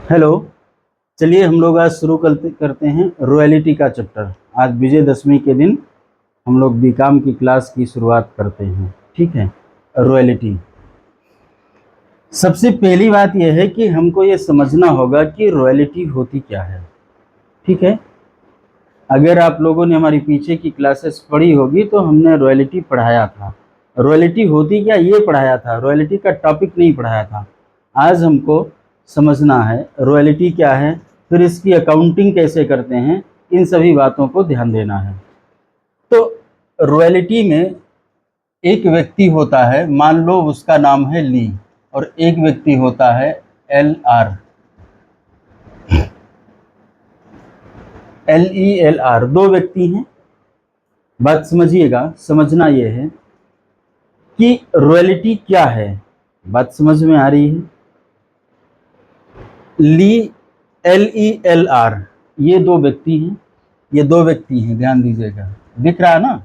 Hello. चलिए हम लोग आज शुरू करते हैं रॉयल्टी का चैप्टर। आज विजयदशमी के दिन हम लोग बीकॉम की क्लास की शुरुआत करते हैं। ठीक है। रॉयल्टी, सबसे पहली बात यह है कि हमको ये समझना होगा कि रॉयल्टी होती क्या है। ठीक है। अगर आप लोगों ने हमारी पीछे की क्लासेस पढ़ी होगी तो हमने रॉयल्टी पढ़ाया था। रॉयल्टी होती क्या ये पढ़ाया था, रॉयल्टी का टॉपिक नहीं पढ़ाया था। आज हमको समझना है रॉयल्टी क्या है, फिर इसकी अकाउंटिंग कैसे करते हैं, इन सभी बातों को ध्यान देना है। तो रॉयल्टी में एक व्यक्ति होता है, मान लो उसका नाम है ली, और एक व्यक्ति होता है LR, LELR। दो व्यक्ति हैं। बात समझिएगा। समझना यह है कि रॉयल्टी क्या है। बात समझ में आ रही है। ली, LELR, ये दो व्यक्ति हैं। ये दो व्यक्ति हैं, ध्यान दीजिएगा। दिख रहा है ना,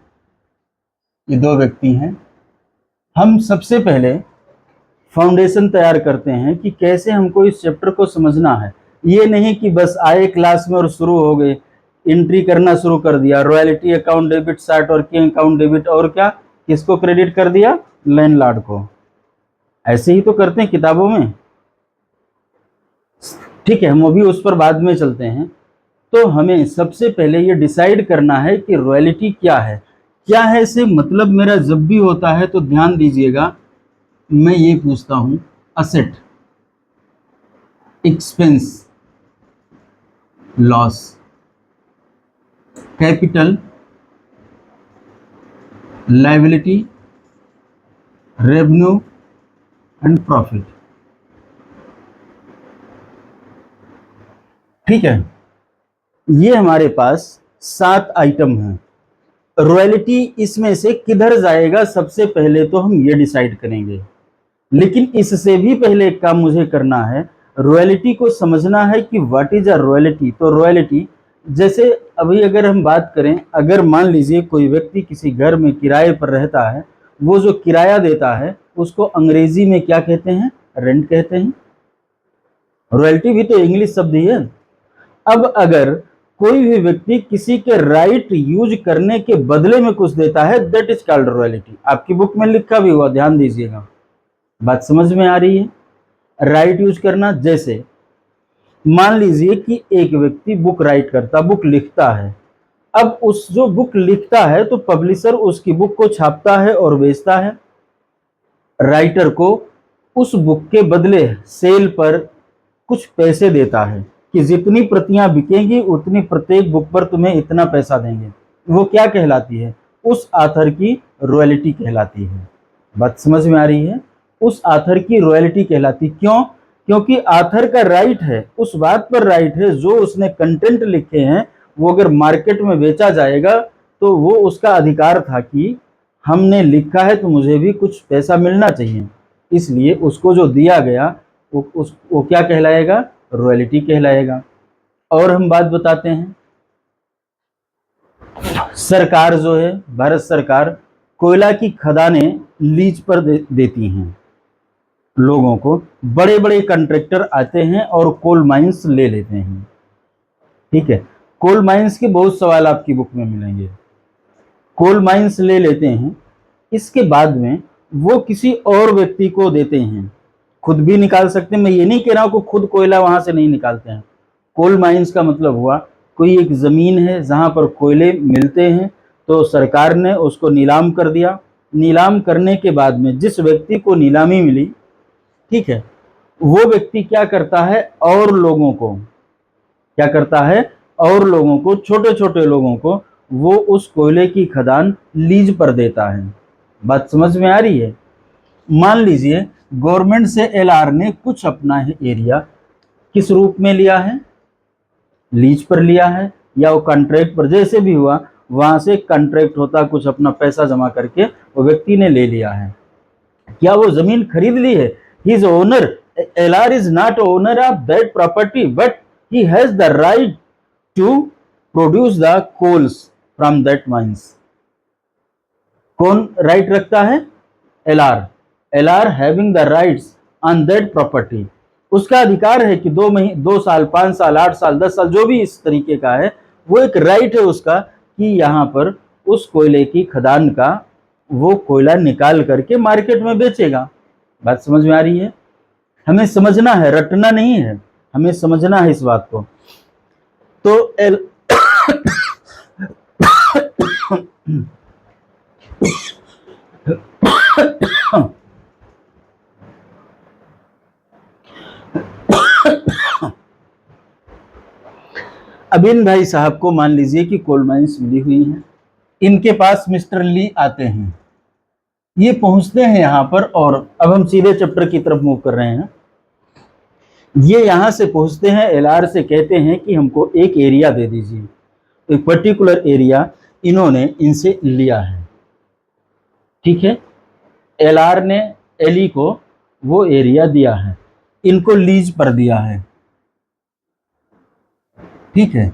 ये दो व्यक्ति हैं। हम सबसे पहले फाउंडेशन तैयार करते हैं कि कैसे हमको इस चैप्टर को समझना है। ये नहीं कि बस आए क्लास में और शुरू हो गए, एंट्री करना शुरू कर दिया, royalty account debit, short working account debit, और क्या किसको क्रेडिट कर दिया, लैंडलॉर्ड को। ऐसे ही तो करते हैं किताबों में। ठीक है, हम अभी उस पर बाद में चलते हैं। तो हमें सबसे पहले ये डिसाइड करना है कि रॉयल्टी क्या है। क्या है से मतलब मेरा जब भी होता है तो ध्यान दीजिएगा, मैं ये पूछता हूं asset, expense, loss, capital, liability, revenue and profit. ठीक है, ये हमारे पास 7 आइटम हैं। रॉयल्टी इसमें से किधर जाएगा सबसे पहले तो हम ये डिसाइड करेंगे। लेकिन इससे भी पहले एक काम मुझे करना है, रॉयल्टी को समझना है कि व्हाट इज अ रॉयल्टी। तो रॉयल्टी, जैसे अभी अगर हम बात करें, अगर मान लीजिए कोई व्यक्ति किसी घर में किराए पर रहता है, वो जो किराया देता है उसको अंग्रेजी में क्या कहते हैं, रेंट कहते हैं। रॉयल्टी भी तो इंग्लिश शब्द ही है। अब अगर कोई भी व्यक्ति किसी के राइट यूज करने के बदले में कुछ देता है, दैट इज कॉल्ड रॉयल्टी। आपकी बुक में लिखा भी हुआ, ध्यान दीजिएगा। बात समझ में आ रही है। राइट यूज करना, जैसे मान लीजिए कि एक व्यक्ति बुक राइट करता, बुक लिखता है। अब उस जो बुक लिखता है तो पब्लिशर उसकी बुक को छापता है और बेचता है। राइटर को उस बुक के बदले सेल पर कुछ पैसे देता है कि जितनी प्रतियां बिकेंगी उतनी प्रत्येक बुक पर तुम्हें इतना पैसा देंगे। वो क्या कहलाती है, उस आथर की रॉयल्टी कहलाती है। बात समझ में आ रही है। उस आथर की रॉयल्टी कहलाती, क्यों? क्योंकि आथर का राइट है, उस बात पर राइट है, जो उसने कंटेंट लिखे हैं वो अगर मार्केट में बेचा जाएगा तो वो उसका अधिकार था कि हमने लिखा है तो मुझे भी कुछ पैसा मिलना चाहिए। इसलिए उसको जो दिया गया वो क्या कहलाएगा, रॉयल्टी कहलाएगा। और हम बात बताते हैं, सरकार जो है, भारत सरकार कोयला की खदानें लीज पर देती हैं लोगों को। बड़े बड़े कंट्रैक्टर आते हैं और कोल माइंस ले लेते हैं। ठीक है, कोल माइंस के बहुत सवाल आपकी बुक में मिलेंगे। कोल माइंस ले लेते हैं, इसके बाद में वो किसी और व्यक्ति को देते हैं। खुद भी निकाल सकते हैं, मैं ये नहीं कह रहा हूं कि खुद कोयला वहां से नहीं निकालते हैं। कोल माइंस का मतलब हुआ कोई एक जमीन है जहां पर कोयले मिलते हैं, तो सरकार ने उसको नीलाम कर दिया। नीलाम करने के बाद में जिस व्यक्ति को नीलामी मिली, ठीक है, वो व्यक्ति क्या करता है, और लोगों को क्या करता है, और लोगों को, छोटे छोटे लोगों को वो उस कोयले की खदान लीज पर देता है। बात समझ में आ रही है। मान लीजिए गवर्नमेंट से LR ने कुछ अपना एरिया किस रूप में लिया है, लीज पर लिया है, या वो कॉन्ट्रैक्ट पर, जैसे भी हुआ, वहां से कॉन्ट्रैक्ट होता, कुछ अपना पैसा जमा करके वो व्यक्ति ने ले लिया है। क्या वो जमीन खरीद ली है? He is owner. LR is not owner of that property, but he has the right to produce the coals from that mines. कौन राइट रखता है? LR। LR having the rights on that property. उसका अधिकार है कि 2 महीने, 2 साल, 5 साल, 8 साल, 10 साल, जो भी इस तरीके का है, वो एक राइट है उसका कि यहाँ पर उस कोयले की खदान का वो कोयला निकाल करके मार्केट में बेचेगा। बात समझ में आ रही है? हमें समझना है, रटना नहीं है, हमें समझना है इस बात को। तो अब इन भाई साहब को मान लीजिए कि कोल माइंस मिली हुई हैं, इनके पास मिस्टर ली आते हैं, ये पहुंचते हैं यहाँ पर, और अब हम सीधे चैप्टर की तरफ मूव कर रहे हैं। ये यहाँ से पहुंचते हैं, एलआर से कहते हैं कि हमको एक एरिया दे दीजिए, एक पर्टिकुलर एरिया इन्होंने इनसे लिया है, ठीक है। एलआर ने एलई को वो एरिया दिया है, इनको लीज पर दिया है, ठीक है।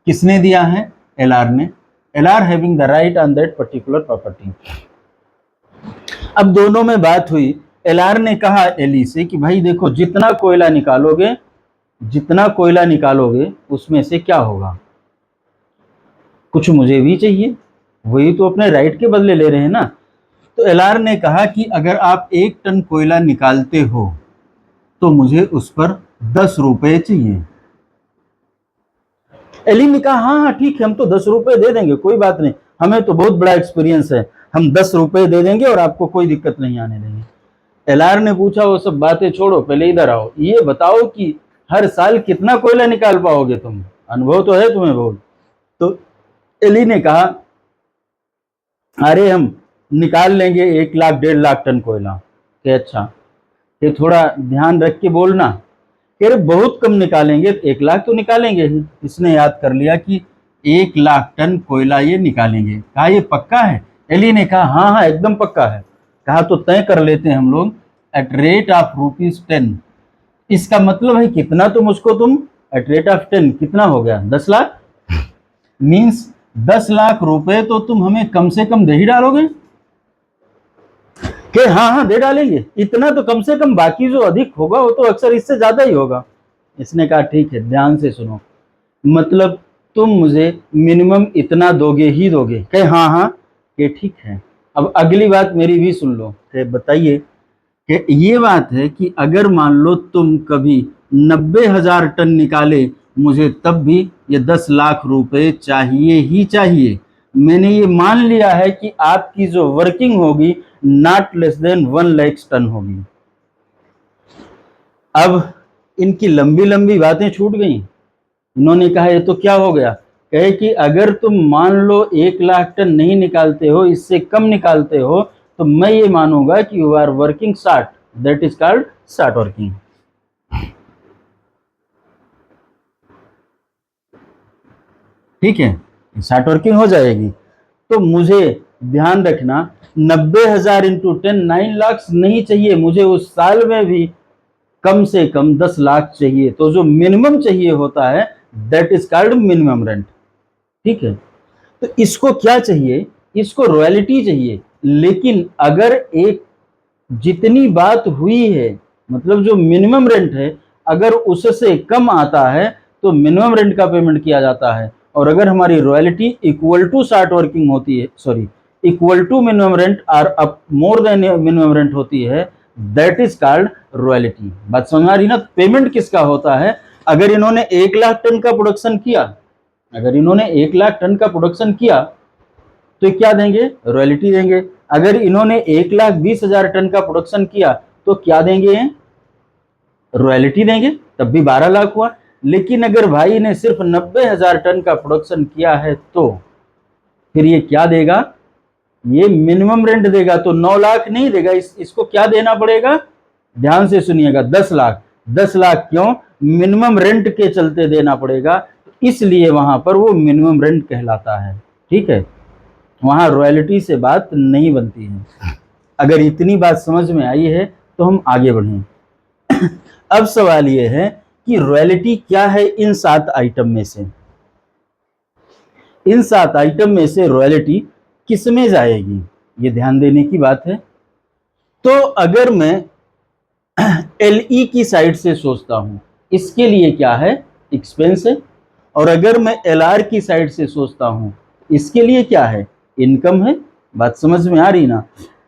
किसने दिया है? एलआर ने। LR having the right on that particular property. अब दोनों में बात हुई, एलआर ने कहा एलई से कि भाई देखो, जितना कोयला निकालोगे उसमें से क्या होगा, कुछ मुझे भी चाहिए, वही तो अपने राइट के बदले ले रहे हैं ना। तो एलआर ने कहा कि अगर आप 1 टन कोयला निकालते हो तो मुझे उस पर 10 रुपए चाहिए। एली ने कहा हाँ हाँ ठीक है, हम तो 10 रुपए दे देंगे, कोई बात नहीं, हमें तो बहुत बड़ा एक्सपीरियंस है, हम 10 रुपए दे देंगे और आपको कोई दिक्कत नहीं आने देंगे। एलआर ने पूछा वो सब बातें छोड़ो, पहले इधर आओ, ये बताओ कि हर साल कितना कोयला निकाल पाओगे तुम, अनुभव तो है तुम्हें बहुत। तो एली ने कहा अरे हम निकाल लेंगे 1 लाख 1.5 लाख टन कोयला। कि अच्छा, ये थोड़ा ध्यान रख के बोलना, कह रहे बहुत कम निकालेंगे, 1 लाख तो निकालेंगे ही। इसने याद कर लिया कि 1 लाख टन कोयला ये निकालेंगे। कहा ये पक्का है? एली ने कहा हाँ हाँ एकदम पक्का है। कहा तो तय कर लेते हैं हम लोग एट रेट ऑफ ₹10। इसका मतलब है कितना, तुम उसको तुम एट रेट ऑफ 10 कितना हो गया, 10 लाख, मीन्स 10 लाख रुपए तो तुम हमें कम से कम दे ही डालोगे। कि हाँ हाँ दे डालेंगे, इतना तो कम से कम, बाकी जो अधिक होगा वो तो अक्सर इससे ज्यादा ही होगा। इसने कहा ठीक है, ध्यान से सुनो, मतलब तुम मुझे मिनिमम इतना दोगे ही दोगे? कहे हाँ हाँ। कि ठीक है, अब अगली बात मेरी भी सुन लो। कि बताइए कि ये बात है कि अगर मान लो तुम कभी 90,000 टन निकाले, मुझे तब भी ये 10 लाख रुपए चाहिए ही चाहिए। मैंने ये मान लिया है कि आपकी जो वर्किंग होगी not less than 1 lakh ton होगी। अब इनकी लंबी लंबी बातें छूट गई। इन्होंने कहा ये तो क्या हो गया, कहे कि अगर तुम मान लो 1 लाख टन नहीं निकालते हो, इससे कम निकालते हो, तो मैं ये मानूंगा कि you are working short, that is called short working. ठीक है, शार्ट वर्किंग हो जाएगी। तो मुझे ध्यान रखना, 90,000 इंटू 10 9 लाख नहीं चाहिए, मुझे उस साल में भी कम से कम 10 लाख चाहिए। तो जो मिनिमम चाहिए होता है that is called minimum rent. ठीक है, तो इसको क्या चाहिए, इसको रॉयल्टी चाहिए। लेकिन अगर एक जितनी बात हुई है, मतलब जो मिनिमम रेंट है, अगर उससे कम आता है तो मिनिमम रेंट का पेमेंट किया जाता है। और अगर हमारी royalty equal to short working होती है, sorry equal to minimum rent और up more than minimum rent होती है, दैट इज कॉल्ड रॉयल्टी। बात समझ आ रही ना? पेमेंट किसका होता है? अगर इन्होंने 1 लाख टन का प्रोडक्शन किया, अगर इन्होंने 1 लाख टन का प्रोडक्शन किया तो क्या देंगे? रॉयल्टी देंगे। अगर इन्होंने 1,20,000 टन का प्रोडक्शन किया तो क्या देंगे? रॉयल्टी देंगे, तब भी 12 लाख हुआ। लेकिन अगर भाई ने सिर्फ 90,000 टन का प्रोडक्शन किया है तो फिर ये क्या देगा? ये मिनिमम रेंट देगा, तो 9 लाख नहीं देगा। इसको क्या देना पड़ेगा? ध्यान से सुनिएगा, 10 लाख। 10 लाख क्यों? मिनिमम रेंट के चलते देना पड़ेगा, इसलिए वहां पर वो मिनिमम रेंट कहलाता है। ठीक है, वहां रॉयल्टी से बात नहीं बनती है। अगर इतनी बात समझ में आई है तो हम आगे बढ़ें। अब सवाल यह है कि रॉयल्टी क्या है इन 7 आइटम में से? इन 7 आइटम में से रॉयल्टी किस में जाएगी, ये ध्यान देने की बात है। तो अगर मैं एलई की साइड से सोचता हूं, इसके लिए क्या है, एक्सपेंस है। और अगर मैं एलआर की साइड से सोचता हूं, इसके लिए क्या है, इनकम है। बात समझ में आ रही ना,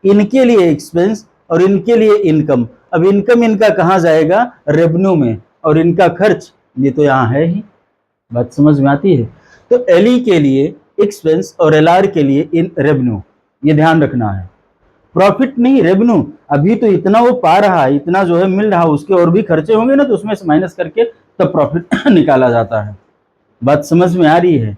इनके लिए एक्सपेंस और इनके लिए इनकम। अब इनकम इनका कहां जाएगा, रेवेन्यू में, और इनका खर्च ये तो यहां है ही। बात समझ में आती है। तो एलई के लिए एक्सपेंस और एलआर के लिए इन रेवेन्यू, ये ध्यान रखना है। प्रॉफिट नहीं, रेवेन्यू। अभी तो इतना वो पा रहा है, इतना जो है मिल रहा, उसके और भी खर्चे होंगे ना, तो उसमें से माइनस करके तब प्रॉफिट निकाला जाता है। बात समझ में आ रही है।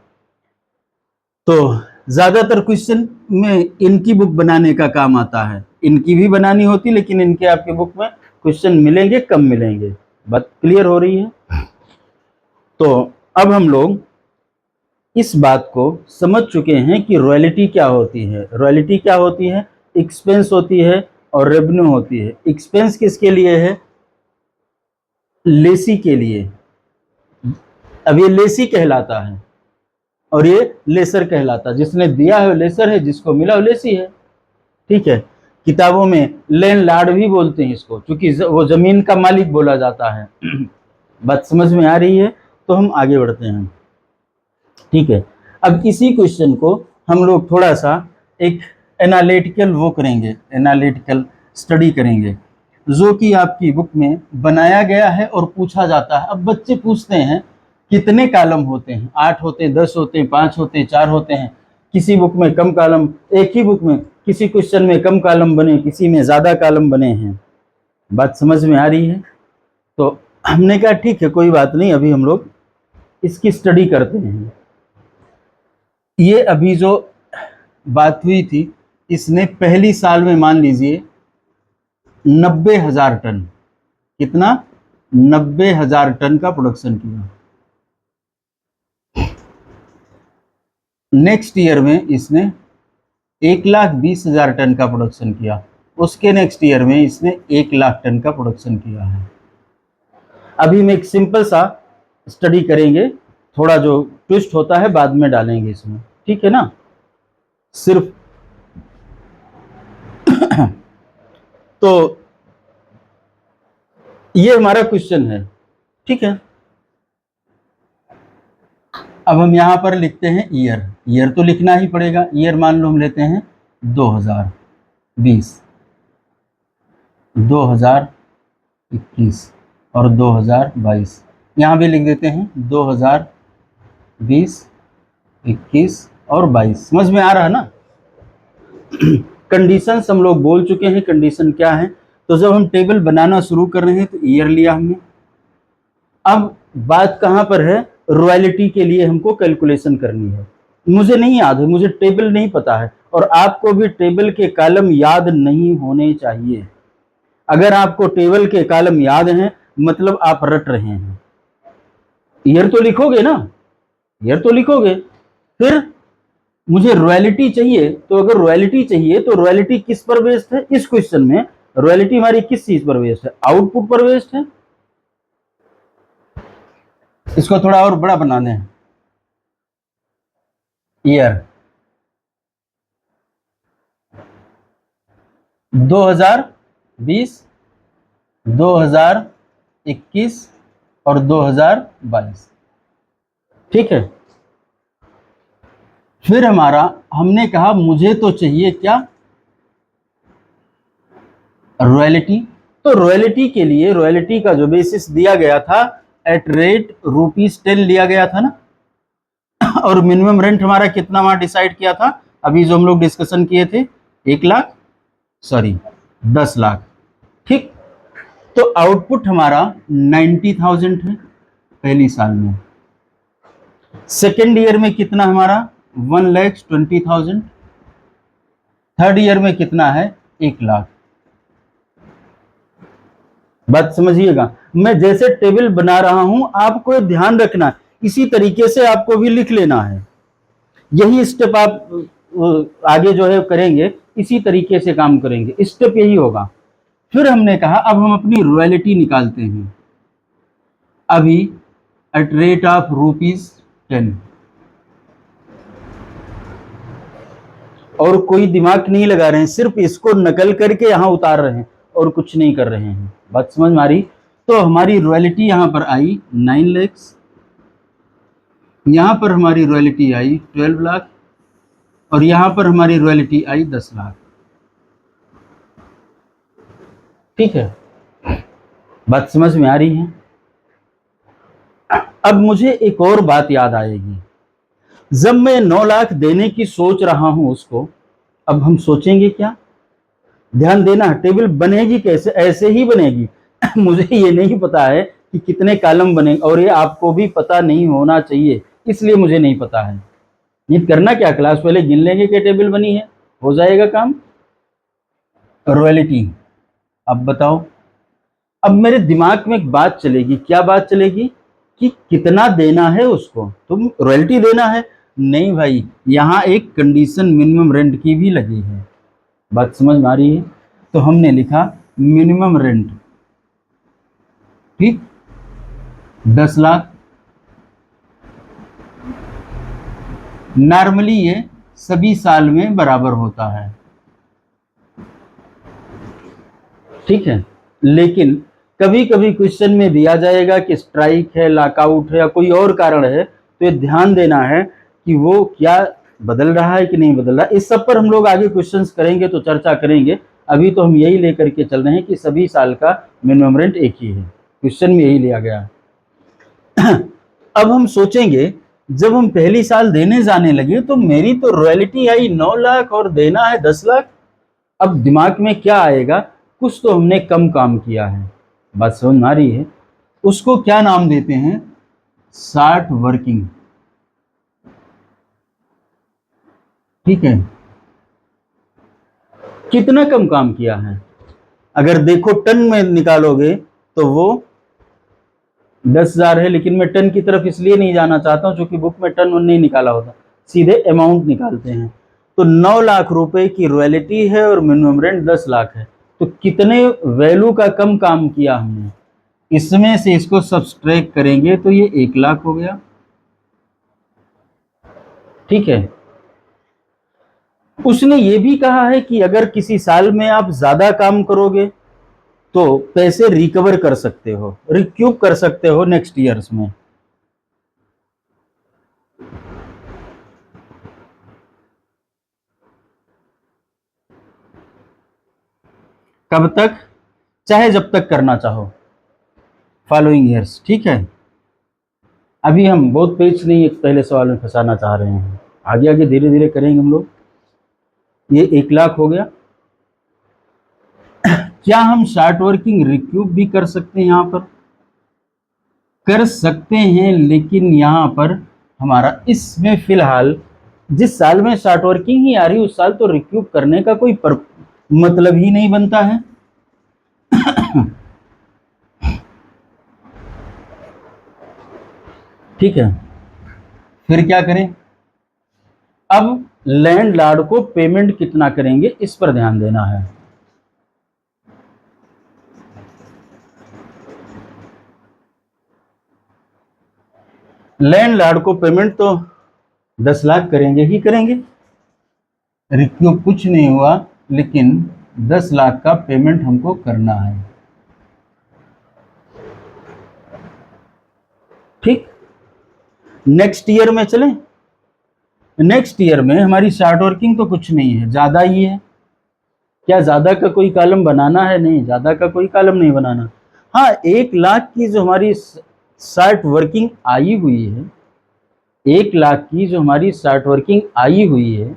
तो ज्यादातर क्वेश्चन में इनकी बुक बनाने का काम आता है, इनकी भी बनानी होती, लेकिन इनके आपके बुक में क्वेश्चन मिलेंगे, कम मिलेंगे। बात क्लियर हो रही है। तो अब हम लोग इस बात को समझ चुके हैं कि रॉयल्टी क्या होती है। रॉयल्टी क्या होती है, एक्सपेंस होती है और रेवेन्यू होती है। एक्सपेंस किसके लिए है, लेसी के लिए। अब ये लेसी कहलाता है और ये लेसर कहलाता है। जिसने दिया है वो लेसर है, जिसको मिला वो लेसी है। ठीक है। किताबों में लैंडलॉर्ड भी बोलते हैं इसको, क्योंकि वो जमीन का मालिक बोला जाता है। बात समझ में आ रही है। तो हम आगे बढ़ते हैं। ठीक है। अब इसी क्वेश्चन को हम लोग थोड़ा सा एक एनालिटिकल वो करेंगे, एनालिटिकल स्टडी करेंगे, जो कि आपकी बुक में बनाया गया है और पूछा जाता है। अब बच्चे पूछते हैं कितने कॉलम होते हैं, 8 होते हैं, 10 होते हैं, 5 होते हैं, 4 होते हैं। किसी बुक में कम कॉलम, एक ही बुक में किसी क्वेश्चन में कम कॉलम बने, किसी में ज़्यादा कॉलम बने हैं। बात समझ में आ रही है। तो हमने कहा ठीक है, कोई बात नहीं, अभी हम लोग इसकी स्टडी करते हैं। ये अभी जो बात हुई थी, इसने पहली साल में मान लीजिए 90,000 टन, कितना, 90,000 टन का प्रोडक्शन किया। नेक्स्ट ईयर में इसने 1,20,000 टन का प्रोडक्शन किया। उसके नेक्स्ट ईयर में इसने 1,00,000 टन का प्रोडक्शन किया है। अभी हम एक सिंपल सा स्टडी करेंगे, थोड़ा जो ट्विस्ट होता है बाद में डालेंगे इसमें, ठीक है ना। सिर्फ तो ये हमारा क्वेश्चन है, ठीक है। अब हम यहां पर लिखते हैं ईयर, ईयर तो लिखना ही पड़ेगा। ईयर मान लो हम लेते हैं 2020, 2021 और 2022। यहां भी लिख देते हैं 2020, 21 और 22। समझ में आ रहा है ना। कंडीशंस हम लोग बोल चुके हैं, कंडीशन क्या है। तो जब हम टेबल बनाना शुरू कर रहे हैं तो ईयर लिया हमने। अब बात कहां पर है, रॉयल्टी के लिए हमको कैलकुलेशन करनी है। मुझे नहीं याद है, मुझे टेबल नहीं पता है, और आपको भी टेबल के कॉलम याद नहीं होने चाहिए। अगर आपको टेबल के कॉलम याद हैं, मतलब आप रट रहे हैं। ईयर तो लिखोगे ना, ईयर तो लिखोगे। फिर मुझे रॉयल्टी चाहिए, तो अगर रॉयल्टी चाहिए तो रॉयल्टी किस पर बेस्ड है, इस क्वेश्चन में रॉयल्टी हमारी किस चीज पर बेस्ड है, आउटपुट पर बेस्ड है। इसको थोड़ा और बड़ा बना दें, ईयर 2020, 2021 और 2022, ठीक है। फिर हमने कहा मुझे तो चाहिए क्या, रॉयल्टी। तो रॉयल्टी के लिए रॉयल्टी का जो बेसिस दिया गया था एट रेट ₹10 लिया गया था ना, और मिनिमम रेंट हमारा कितना वहां डिसाइड किया था, अभी जो हम लोग डिस्कशन किए थे, 10 लाख, ठीक। तो आउटपुट हमारा 90,000 है पहली साल में। सेकेंड ईयर में कितना हमारा 1,20,000। थर्ड ईयर में कितना है 1,00,000। बात समझिएगा। मैं जैसे टेबल बना रहा हूं, आपको ध्यान रखना, इसी तरीके से आपको भी लिख लेना है। यही स्टेप आप आगे जो है करेंगे, इसी तरीके से काम करेंगे, स्टेप यही होगा। फिर हमने कहा अब हम अपनी रॉयल्टी निकालते हैं। अभी एट रेट ऑफ ₹10, और कोई दिमाग नहीं लगा रहे हैं, सिर्फ इसको नकल करके यहां उतार रहे हैं और कुछ नहीं कर रहे हैं। बात समझ में आ रही? तो हमारी रॉयल्टी यहाँ पर आई 9 लाख, यहाँ पर हमारी रॉयल्टी आई 12 लाख और यहाँ पर हमारी रॉयल्टी आई 10 लाख। ठीक है, बात समझ में आ रही है? अब मुझे एक और बात याद आएगी, जब मैं 9 लाख देने की सोच रहा हूं उसको, अब हम सोचेंगे क्या? ध्यान देना, टेबल बनेगी कैसे? ऐसे ही बनेगी। मुझे ये नहीं पता है कि कितने कॉलम बनेंगे और ये आपको भी पता नहीं होना चाहिए, इसलिए मुझे नहीं पता है। ये करना क्या, क्लास पहले गिन लेंगे कि टेबल बनी है, हो जाएगा काम। रॉयल्टी, अब बताओ, अब मेरे दिमाग में एक बात चलेगी। क्या बात चलेगी? कि कितना देना है उसको, तुम रॉयल्टी देना है? नहीं भाई, यहाँ एक कंडीशन मिनिमम रेंट की भी लगी है। बात समझ में आ रही है? तो हमने लिखा मिनिमम रेंट, ठीक, 10 लाख। नॉर्मली ये सभी साल में बराबर होता है, ठीक है। लेकिन कभी कभी क्वेश्चन में दिया जाएगा कि स्ट्राइक है, लॉकआउट है या कोई और कारण है, तो ये ध्यान देना है कि वो क्या बदल रहा है कि नहीं बदल रहा। इस सब पर हम लोग आगे क्वेश्चंस करेंगे तो चर्चा करेंगे। अभी तो हम यही लेकर के चल रहे हैं कि सभी साल का मिनिमम रेंट एक ही है, क्वेश्चन में यही लिया गया है। अब हम सोचेंगे, जब हम पहली साल देने जाने लगे तो मेरी तो रॉयल्टी आई 9 लाख और देना है 10 लाख। अब दिमाग में क्या आएगा? कुछ तो हमने कम काम किया है। बात समझ में आ रही है? उसको क्या नाम देते हैं? शार्ट वर्किंग, ठीक है। कितना कम काम किया है? अगर देखो टन में निकालोगे तो वो 10,000 है, लेकिन मैं टन की तरफ इसलिए नहीं जाना चाहता हूं क्योंकि बुक में टन नहीं निकाला होता, सीधे अमाउंट निकालते हैं। तो 9 लाख रुपए की रॉयल्टी है और मिनिमम रेंट 10 लाख है, तो कितने वैल्यू का कम काम किया हमने, इसमें से इसको सब्सट्रैक्ट करेंगे तो ये 1 लाख हो गया, ठीक है। उसने ये भी कहा है कि अगर किसी साल में आप ज्यादा काम करोगे तो पैसे रिकवर कर सकते हो, रिक्यूब कर सकते हो नेक्स्ट ईयर्स में। कब तक? चाहे जब तक करना चाहो, फॉलोइंग ईयर्स, ठीक है। अभी हम बहुत पेज नहीं, एक पहले सवाल में फंसाना चाह रहे हैं, आगे आगे धीरे धीरे करेंगे हम लोग। ये 1 लाख हो गया। क्या हम शॉर्ट वर्किंग रिक्यूब भी कर सकते हैं? यहाँ पर कर सकते हैं, लेकिन यहाँ पर हमारा इसमें फिलहाल जिस साल में शॉर्ट वर्किंग ही आ रही उस साल तो रिक्यूब करने का कोई मतलब ही नहीं बनता है। ठीक है, फिर क्या करें? अब लैंडलॉर्ड को पेमेंट कितना करेंगे इस पर ध्यान देना है। लैंडलॉर्ड को पेमेंट तो 10 लाख करेंगे ही करेंगे, रिक्यूब कुछ नहीं हुआ, लेकिन 10 लाख का पेमेंट हमको करना है, ठीक। नेक्स्ट ईयर में चलें। नेक्स्ट ईयर में हमारी शॉर्ट वर्किंग तो कुछ नहीं है, ज्यादा ही है। क्या ज्यादा का कोई कॉलम बनाना है? नहीं, ज्यादा का कोई कॉलम नहीं बनाना। हाँ, 1 लाख की जो हमारी शॉर्ट वर्किंग आई हुई है, 1 लाख की जो हमारी शॉर्ट वर्किंग आई हुई है,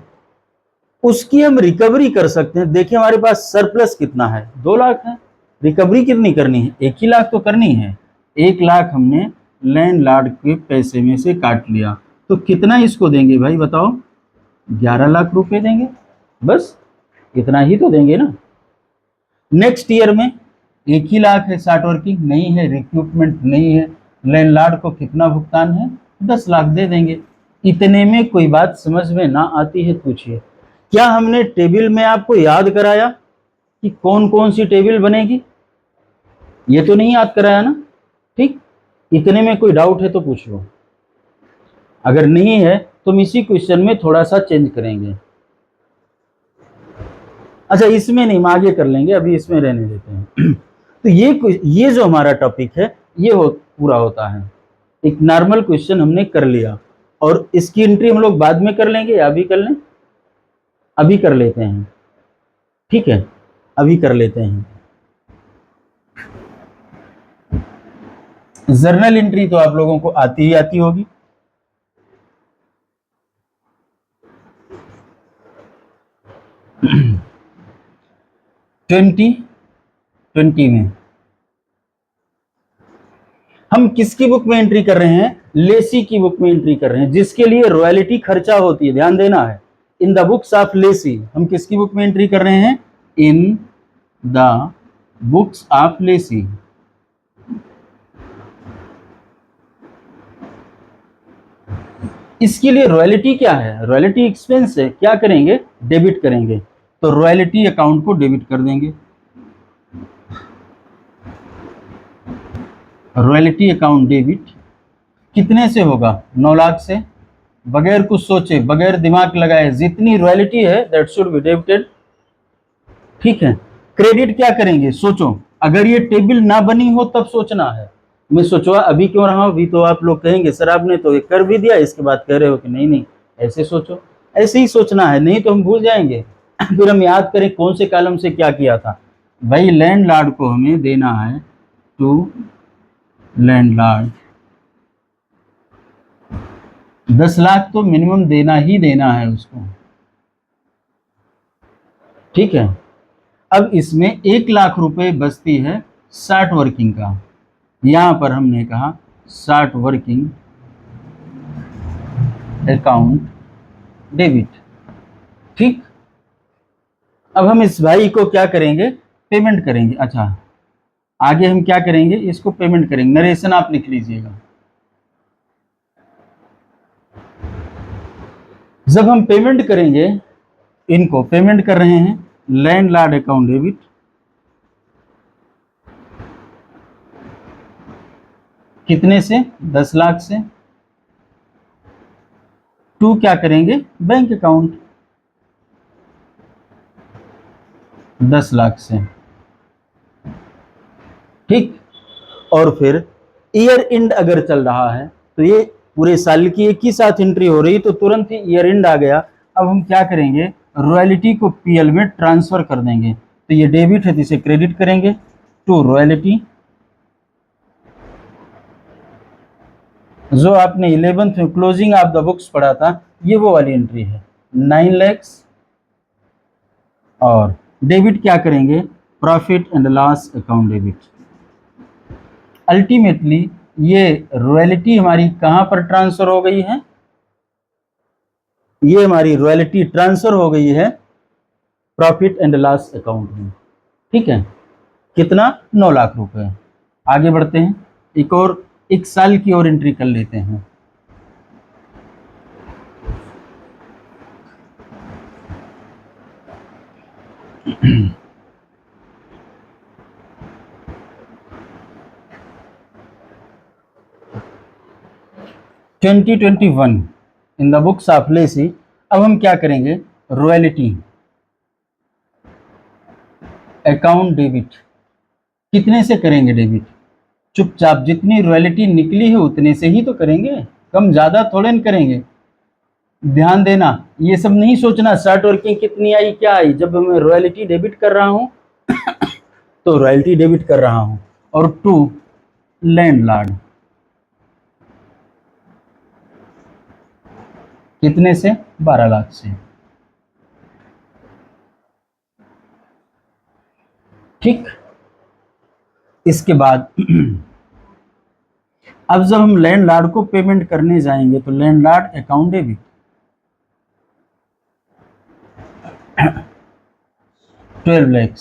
उसकी हम रिकवरी कर सकते हैं। देखिए हमारे पास सरप्लस कितना है? 2 लाख है। रिकवरी कितनी करनी है? 1 ही लाख तो करनी है। 1 लाख हमने लैंडलॉर्ड के पैसे में से काट लिया, तो कितना इसको देंगे भाई बताओ? 11 लाख रुपए देंगे, बस इतना ही तो देंगे ना। नेक्स्ट ईयर में 1 ही लाख है, शॉर्ट वर्किंग नहीं है, रिक्रूटमेंट नहीं है, लैंडलॉर्ड को कितना भुगतान है? 10 लाख दे देंगे। इतने में कोई बात समझ में ना आती है पूछिए। क्या हमने टेबल में आपको याद कराया कि कौन कौन सी टेबल बनेगी? ये तो नहीं याद कराया ना, ठीक। इतने में कोई डाउट है तो पूछ लो, अगर नहीं है तो हम इसी क्वेश्चन में थोड़ा सा चेंज करेंगे। अच्छा इसमें नहीं, हम आगे कर लेंगे, अभी इसमें रहने देते हैं। तो ये जो हमारा टॉपिक है ये पूरा होता है। एक नॉर्मल क्वेश्चन हमने कर लिया, और इसकी एंट्री हम लोग बाद में कर लेंगे या अभी कर लें? अभी कर लेते हैं, ठीक है, अभी कर लेते हैं। जर्नल एंट्री तो आप लोगों को आती ही आती होगी। ट्वेंटी में हम किसकी बुक में एंट्री कर रहे हैं? लेसी की बुक में एंट्री कर रहे हैं, जिसके लिए रॉयल्टी खर्चा होती है, ध्यान देना है। In the books of Lesi, हम किसकी बुक में एंट्री कर रहे हैं? In the books of Lesi. इसके लिए रॉयल्टी क्या है? रॉयल्टी एक्सपेंस है, क्या करेंगे? डेबिट करेंगे। तो रॉयल्टी अकाउंट को डेबिट कर देंगे। रॉयल्टी अकाउंट डेबिट कितने से होगा? 9 लाख से। बगैर कुछ सोचे, बगैर दिमाग लगाए, जितनी रॉयल्टी है दैट शुड बी डेबिटेड, ठीक है। क्रेडिट क्या करेंगे? सोचो, अगर ये टेबल ना बनी हो तब सोचना है। मैं सोचवा अभी क्यों रहा हूं? अभी तो आप लोग कहेंगे सर आपने तो ये कर भी दिया, इसके बाद कह रहे हो कि नहीं नहीं ऐसे सोचो। ऐसे ही सोचना है, नहीं तो हम भूल जाएंगे। फिर हम याद करें कौन से कॉलम से क्या किया था। भाई लैंडलॉर्ड को हमें देना है टू लैंडलॉर्ड 10 लाख तो मिनिमम देना ही देना है उसको, ठीक है। अब इसमें 1 लाख रुपए बचती है 60 वर्किंग का। यहां पर हमने कहा 60 वर्किंग अकाउंट डेबिट, ठीक। अब हम इस भाई को क्या करेंगे? पेमेंट करेंगे। अच्छा आगे हम क्या करेंगे? इसको पेमेंट करेंगे। नरेशन आप लिख लीजिएगा। जब हम पेमेंट करेंगे, इनको पेमेंट कर रहे हैं लैंडलॉर्ड अकाउंट डेबिट, कितने से? 10 लाख से। टू क्या करेंगे? बैंक अकाउंट 10 लाख से, ठीक। और फिर ईयर एंड अगर चल रहा है तो ये पूरे साल की एक ही साथ एंट्री हो रही, तो तुरंत ही ईयर एंड आ गया। अब हम क्या करेंगे? रॉयल्टी को पीएल में ट्रांसफर कर देंगे। तो ये डेबिट है तो इसे क्रेडिट करेंगे टू रॉयल्टी। जो आपने 11th में क्लोजिंग ऑफ द बुक्स पढ़ा था, ये वो वाली एंट्री है 9 लाख। और डेबिट क्या करेंगे? Profit and loss account debit. Ultimately ये रॉयल्टी हमारी कहां पर ट्रांसफर हो गई है? ये हमारी रॉयल्टी ट्रांसफर हो गई है प्रॉफिट एंड लॉस अकाउंट में, ठीक है। कितना? 9 लाख रुपए। आगे बढ़ते हैं, एक और 1 साल की और एंट्री कर लेते हैं। Twenty 21 in the books of Lesi. अब हम क्या करेंगे? रॉयल्टी अकाउंट डेबिट कितने से करेंगे डेबिट? चुपचाप जितनी रॉयल्टी निकली है उतने से ही तो करेंगे, कम ज्यादा थोड़े न करेंगे। ध्यान देना, ये सब नहीं सोचना शॉर्ट वर्किंग कितनी आई क्या आई। जब मैं रॉयल्टी डेबिट कर रहा हूं तो रॉयल्टी डेबिट कर रहा हूं। और टू लैंडलॉर्ड कितने से? 12 लाख से, ठीक। इसके बाद अब जब हम लैंडलॉर्ड को पेमेंट करने जाएंगे तो लैंडलॉर्ड अकाउंट डेबिट 12 लाख,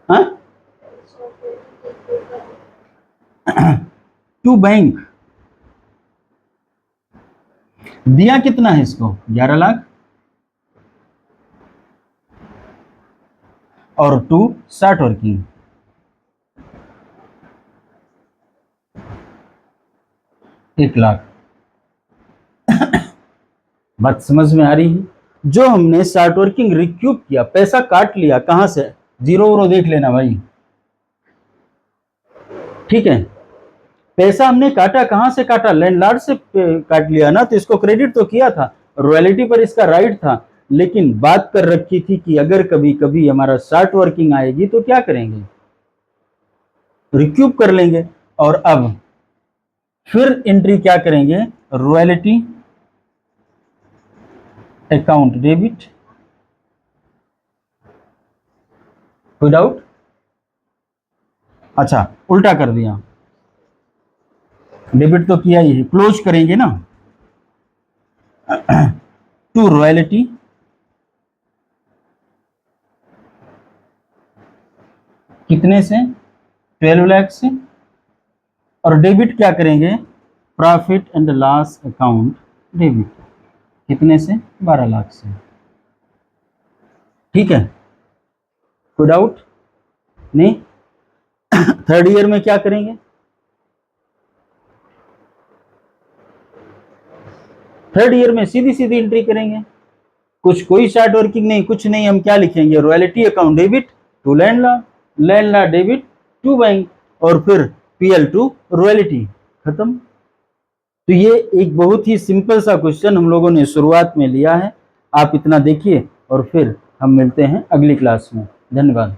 हाँ, टू बैंक दिया कितना है इसको? 11 लाख। और टू 60 वर्किंग 1 लाख। बात समझ में आ रही है? जो हमने शार्ट वर्किंग रिक्यूब किया, पैसा काट लिया, कहां से, जीरो वोरो देख लेना भाई, ठीक है। पैसा हमने काटा, कहां से काटा, लैंडलॉर्ड से काट लिया ना, तो इसको क्रेडिट तो किया था, रॉयल्टी पर इसका राइट था, लेकिन बात कर रखी थी कि अगर कभी कभी हमारा शार्ट वर्किंग आएगी तो क्या करेंगे, रिक्यूब कर लेंगे। और अब फिर एंट्री क्या करेंगे, रॉयल्टी अकाउंट डेबिट, कोई डाउट? अच्छा उल्टा कर दिया, डेबिट तो किया ही है, क्लोज करेंगे ना, टू रॉयल्टी कितने से, 12 लाख से, और डेबिट क्या करेंगे, profit and loss account debit, कितने से, 12 लाख से, ठीक है, कोई डाउट नहीं? थर्ड ईयर में क्या करेंगे, थर्ड ईयर में सीधी सीधी एंट्री करेंगे, कुछ कोई शार्ट वर्किंग नहीं, कुछ नहीं, हम क्या लिखेंगे, royalty account debit to landlord, landlord debit to bank, और फिर पीएल टू रॉयल्टी, खत्म। तो ये एक बहुत ही सिंपल सा क्वेश्चन हम लोगों ने शुरुआत में लिया है, आप इतना देखिए और फिर हम मिलते हैं अगली क्लास में। धन्यवाद।